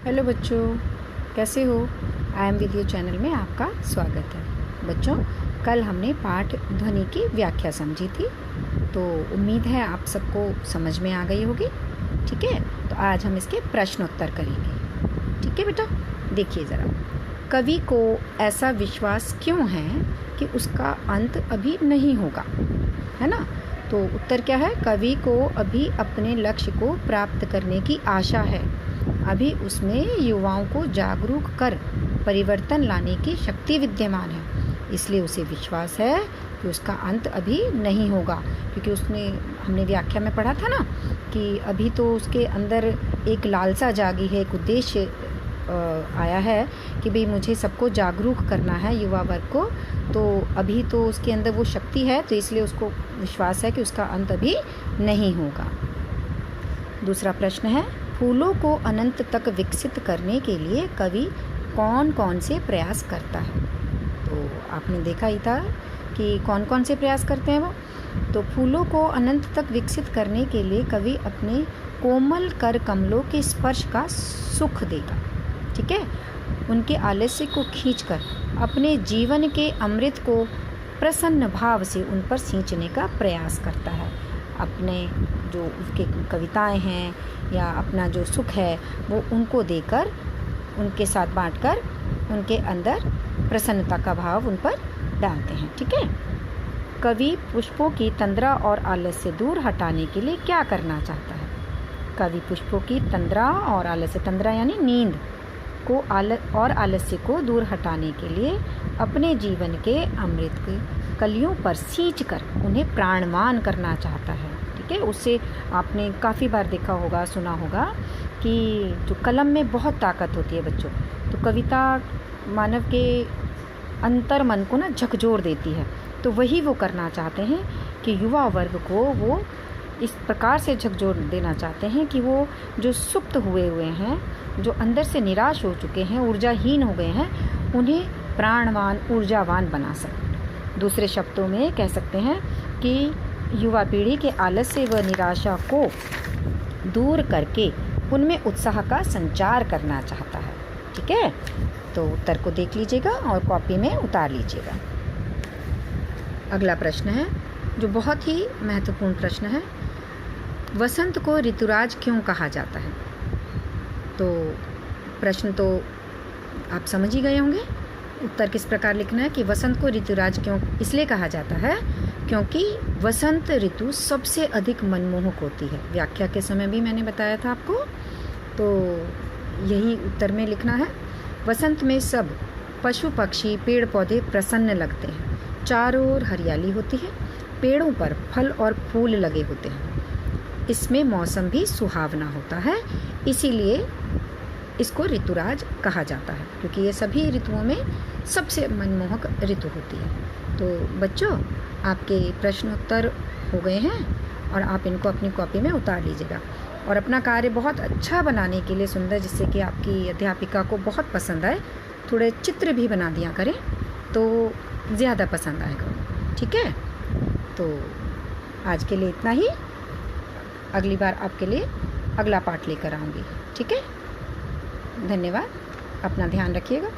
Hello बच्चों, कैसे हो? I am with you channel में आपका स्वागत है। बच्चों, कल हमने पाठ ध्वनि की व्याख्या समझी थी, तो उम्मीद है आप सबको समझ में आ गई होगी। ठीक है, तो आज हम इसके प्रश्न उत्तर करेंगे। ठीक है बेटा, देखिए ज़रा, कवि को ऐसा विश्वास क्यों है कि उसका अंत अभी नहीं होगा, है ना? तो उत्तर क्या है? कवि को अभी अपने लक्ष्य को प्राप्त करने की आशा है। अभी उसमें युवाओं को जागरूक कर परिवर्तन लाने की शक्ति विद्यमान है, इसलिए उसे विश्वास है कि उसका अंत अभी नहीं होगा। क्योंकि हमने व्याख्या में पढ़ा था ना कि अभी तो उसके अंदर एक लालसा जागी है, एक उद्देश्य आया है कि भाई मुझे सबको जागरूक करना है, युवा वर्ग को। तो अभी तो उसके अंदर वो शक्ति है, तो इसलिए उसको विश्वास है कि उसका अंत अभी नहीं होगा। दूसरा प्रश्न है, फूलों को अनंत तक विकसित करने के लिए कवि कौन कौन से प्रयास करता है? तो आपने देखा ही था कि कौन कौन से प्रयास करते हैं वो। तो फूलों को अनंत तक विकसित करने के लिए कवि अपने कोमल कर कमलों के स्पर्श का सुख देगा। ठीक है, उनके आलस्य को खींचकर अपने जीवन के अमृत को प्रसन्न भाव से उन पर सींचने का प्रयास करता है। अपने जो उसके कविताएं हैं या अपना जो सुख है वो उनको देकर, उनके साथ बांटकर उनके अंदर प्रसन्नता का भाव उन पर डालते हैं। ठीक है, कवि पुष्पों की तंद्रा और आलस्य से दूर हटाने के लिए क्या करना चाहता है? कवि पुष्पों की तंद्रा और आलस्य, तंद्रा यानी नींद को, आलस्य को दूर हटाने के लिए अपने जीवन के अमृत के कलियों पर सींचकर उन्हें प्राणवान करना चाहता है। ठीक है, उससे आपने काफ़ी बार देखा होगा, सुना होगा कि जो कलम में बहुत ताकत होती है बच्चों, तो कविता मानव के अंतर मन को ना झकझोर देती है। तो वही वो करना चाहते हैं कि युवा वर्ग को वो इस प्रकार से झकझोर देना चाहते हैं कि वो जो सुप्त हुए हैं, जो अंदर से निराश हो चुके हैं, ऊर्जाहीन हो गए हैं, उन्हें प्राणवान, ऊर्जावान बना सकें। दूसरे शब्दों में कह सकते हैं कि युवा पीढ़ी के आलस्य व निराशा को दूर करके उनमें उत्साह का संचार करना चाहता है। ठीक है, तो उत्तर को देख लीजिएगा और कॉपी में उतार लीजिएगा। अगला प्रश्न है जो बहुत ही महत्वपूर्ण प्रश्न है, वसंत को ऋतुराज क्यों कहा जाता है? तो प्रश्न तो आप समझ ही गए होंगे। उत्तर किस प्रकार लिखना है कि वसंत को ऋतुराज क्यों इसलिए कहा जाता है क्योंकि वसंत ऋतु सबसे अधिक मनमोहक होती है। व्याख्या के समय भी मैंने बताया था आपको, तो यही उत्तर में लिखना है। वसंत में सब पशु पक्षी पेड़ पौधे प्रसन्न लगते हैं, चारों ओर हरियाली होती है, पेड़ों पर फल और फूल लगे होते हैं, इसमें मौसम भी सुहावना होता है, इसीलिए इसको ऋतुराज कहा जाता है, क्योंकि ये सभी ऋतुओं में सबसे मनमोहक ऋतु होती है। तो बच्चों, आपके प्रश्न उत्तर हो गए हैं और आप इनको अपनी कॉपी में उतार लीजिएगा और अपना कार्य बहुत अच्छा बनाने के लिए, सुंदर, जिससे कि आपकी अध्यापिका को बहुत पसंद आए, थोड़े चित्र भी बना दिया करें तो ज़्यादा पसंद आएगा। ठीक है, तो आज के लिए इतना ही। अगली बार आपके लिए अगला पाठ लेकर आऊँगी। ठीक है, धन्यवाद, अपना ध्यान रखिएगा।